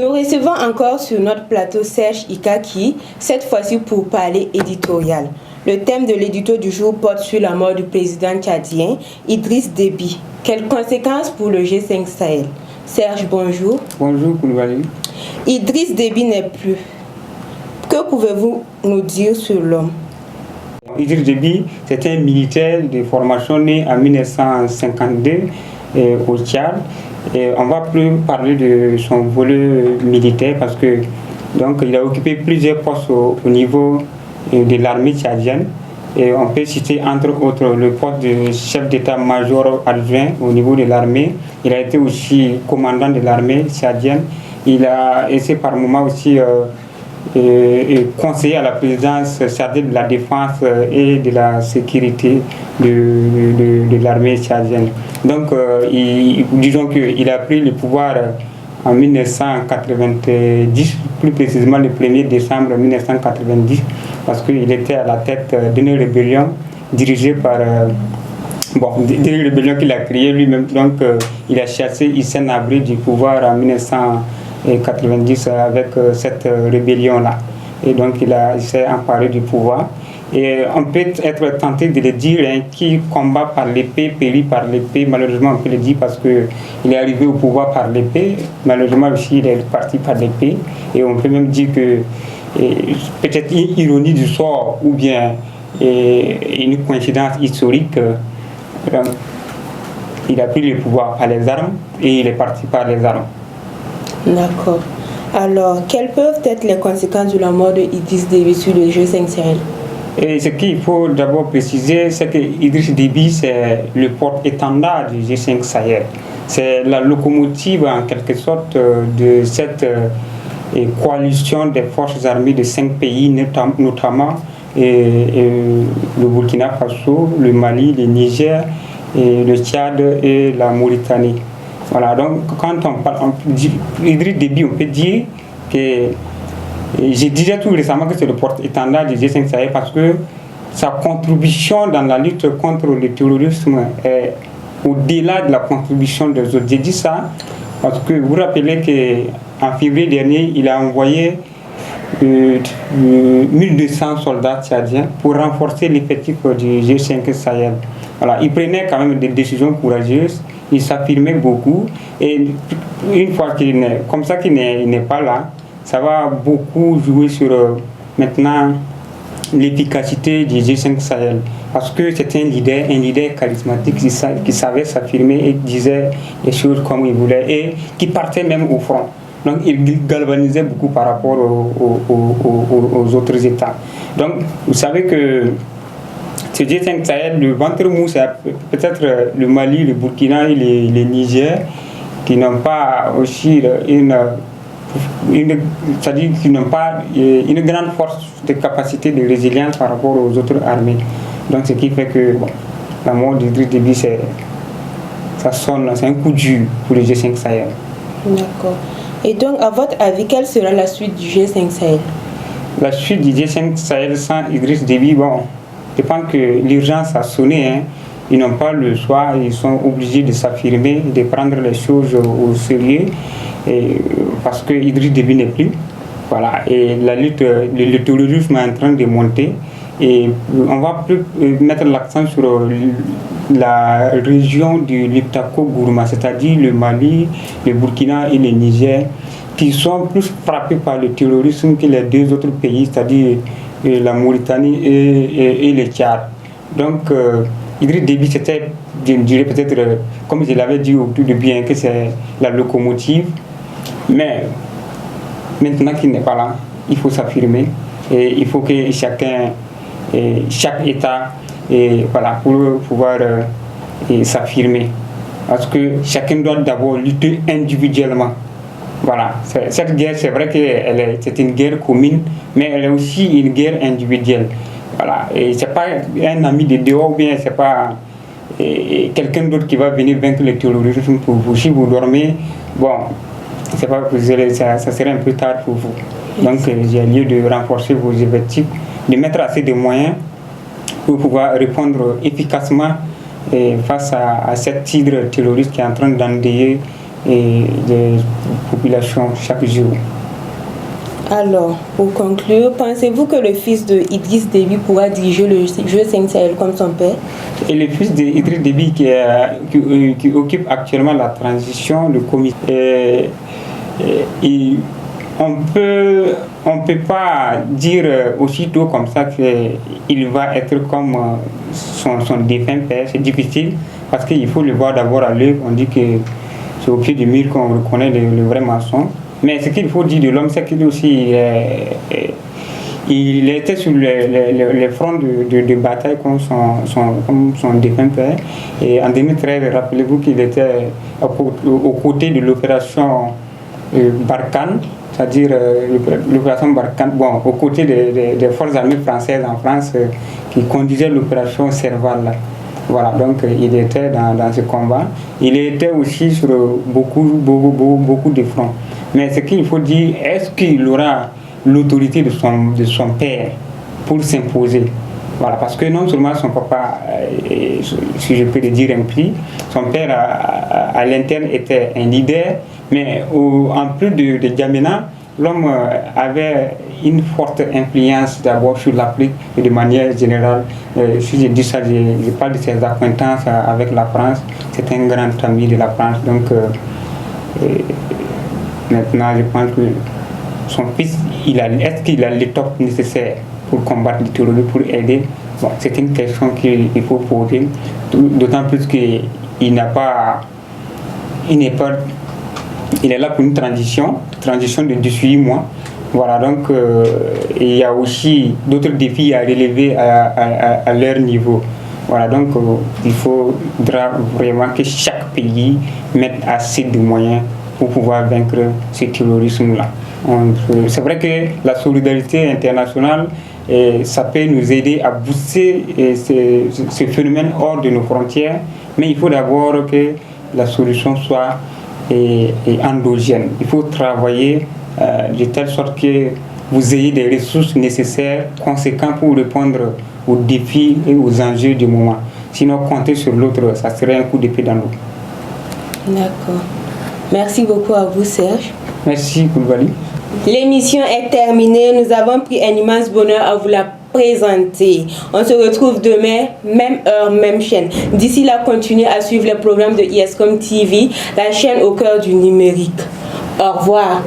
Nous recevons encore sur notre plateau Serge Ikaki, cette fois-ci pour parler éditorial. Le thème de l'édito du jour porte sur la mort du président tchadien Idriss Déby. Quelles conséquences pour le G5 Sahel? Serge, bonjour. Bonjour, Koulibaly. Idriss Déby n'est plus. Que pouvez-vous nous dire sur l'homme? Idriss Déby, c'est un militaire de formation né en 1952 au Tchad. Et on va plus parler de son volet militaire parce que donc il a occupé plusieurs postes au niveau de l'armée tchadienne. Et on peut citer entre autres le poste de chef d'état-major adjoint au niveau de l'armée. Il a été aussi commandant de l'armée tchadienne. Il a été par moments aussi conseiller à la présidence chargée de la défense et de la sécurité de l'armée tchadienne. Donc, disons qu'il a pris le pouvoir en 1990, plus précisément le 1er décembre 1990, parce qu'il était à la tête d'une rébellion dirigée par... d'une rébellion qu'il a créée lui-même. Donc, il a chassé Hissène Habré du pouvoir en 1990 avec cette rébellion-là. Et donc, il s'est emparé du pouvoir. Et on peut être tenté de le dire, qui combat par l'épée, périt par l'épée. Malheureusement, on peut le dire parce qu'il est arrivé au pouvoir par l'épée. Malheureusement aussi, il est parti par l'épée. Et on peut même dire que peut-être une ironie du sort ou bien une coïncidence historique. Donc, il a pris le pouvoir par les armes et il est parti par les armes. D'accord. Alors, quelles peuvent être les conséquences de la mort de Idriss Déby sur le G5 Sahel? Et ce qu'il faut d'abord préciser, c'est que Idriss Déby, c'est le porte-étendard du G5 Sahel. C'est la locomotive, en quelque sorte, de cette coalition des forces armées de 5 pays, notamment le Burkina Faso, le Mali, le Niger, le Tchad et la Mauritanie. Voilà, donc quand on parle d'Idriss Déby, on peut dire que... Je disais tout récemment que c'est le porte-étendard du G5 Sahel parce que sa contribution dans la lutte contre le terrorisme est au-delà de la contribution des autres. J'ai dit ça parce que vous vous rappelez qu'en février dernier, il a envoyé 1200 soldats tchadiens pour renforcer l'effectif du G5 Sahel. Voilà, il prenait quand même des décisions courageuses, il s'affirmait beaucoup et une fois qu'il n'est comme ça qu'il n'est pas là, ça va beaucoup jouer sur maintenant l'efficacité du G5 Sahel. Parce que c'est un leader charismatique qui savait s'affirmer et disait les choses comme il voulait et qui partait même au front. Donc il galvanisait beaucoup par rapport aux autres États. Donc vous savez que ce G5 Sahel, le ventre mou, c'est peut-être le Mali, le Burkina et le Niger qui n'ont pas aussi c'est-à-dire qu'ils n'ont pas une grande force de capacité de résilience par rapport aux autres armées. Donc ce qui fait que la mort d'Idriss Déby, ça sonne, c'est un coup dur pour le G5 Sahel. D'accord. Et donc, à votre avis, quelle sera la suite du G5 Sahel? La suite du G5 Sahel sans Idriss Déby, je pense que l'urgence a sonné. Ils n'ont pas le choix, ils sont obligés de s'affirmer, de prendre les choses au sérieux. Parce que Idriss Déby n'est plus. Voilà, et la lutte, le terrorisme est en train de monter. Et on va plus mettre l'accent sur la région du Liptako-Gourma, c'est-à-dire le Mali, le Burkina et le Niger, qui sont plus frappés par le terrorisme que les deux autres pays, c'est-à-dire la Mauritanie et le Tchad. Donc, Idriss Déby, c'était, je dirais peut-être, comme je l'avais dit au tout début, que c'est la locomotive. Mais maintenant qu'il n'est pas là, il faut s'affirmer et il faut que chaque État, pour pouvoir s'affirmer. Parce que chacun doit d'abord lutter individuellement. Voilà, cette guerre, c'est vrai que c'est une guerre commune, mais elle est aussi une guerre individuelle. Voilà, et c'est pas un ami de dehors ou bien c'est pas quelqu'un d'autre qui va venir vaincre le terrorisme pour vous. Si vous dormez, c'est pas ça serait un peu tard pour vous. Donc il y a lieu de renforcer vos effectifs, de mettre assez de moyens pour pouvoir répondre efficacement face à cette hydre terroriste qui est en train d'endeuiller et des populations chaque jour. Alors, pour conclure, pensez-vous que le fils de Idriss Déby pourra diriger le G5 Sahel comme son père? Et le fils d'Idriss Déby qui occupe actuellement la transition, le comité, on peut pas dire aussitôt comme ça qu'il va être comme son défunt père. C'est difficile parce qu'il faut le voir d'abord à l'œuvre. On dit que c'est au pied du mur qu'on reconnaît le vrai maçon. Mais ce qu'il faut dire de l'homme, c'est qu'il aussi il était sur les fronts de bataille comme son défunt père. Et en 2013, rappelez-vous qu'il était aux côtés de l'opération Barkhane, c'est-à-dire l'opération Barkhane, aux côtés des forces armées françaises en France qui conduisaient l'opération Serval. Voilà, donc il était dans ce combat. Il était aussi sur beaucoup de fronts. Mais ce qu'il faut dire, est-ce qu'il aura l'autorité de son père pour s'imposer? Voilà, parce que non seulement son papa, si je peux le dire ainsi, son père à l'interne était un leader, mais en plus de Djamena, l'homme avait une forte influence d'abord sur l'Afrique et de manière générale. Si je dis ça, je parle de ses acquaintances avec la France. C'est un grand ami de la France. Donc maintenant, je pense que son fils, est-ce qu'il a l'étoffe nécessaire pour combattre le terrorisme, pour aider? Bon, c'est une question qu'il faut poser. D'autant plus qu'il il est là pour une transition de 18 mois. Voilà, donc il y a aussi d'autres défis à relever à leur niveau. Voilà, donc il faudra vraiment que chaque pays mette assez de moyens pour pouvoir vaincre ce terrorisme-là. C'est vrai que la solidarité internationale, ça peut nous aider à booster ce phénomène hors de nos frontières, mais il faut d'abord que la solution soit endogène. Il faut travailler de telle sorte que vous ayez des ressources nécessaires, conséquentes pour répondre aux défis et aux enjeux du moment. Sinon, compter sur l'autre, ça serait un coup d'épée dans l'eau. D'accord. Merci beaucoup à vous, Serge. Merci, Koulibaly. L'émission est terminée. Nous avons pris un immense bonheur à vous la présenter. On se retrouve demain, même heure, même chaîne. D'ici là, continuez à suivre les programmes de ISCOM TV, la chaîne au cœur du numérique. Au revoir.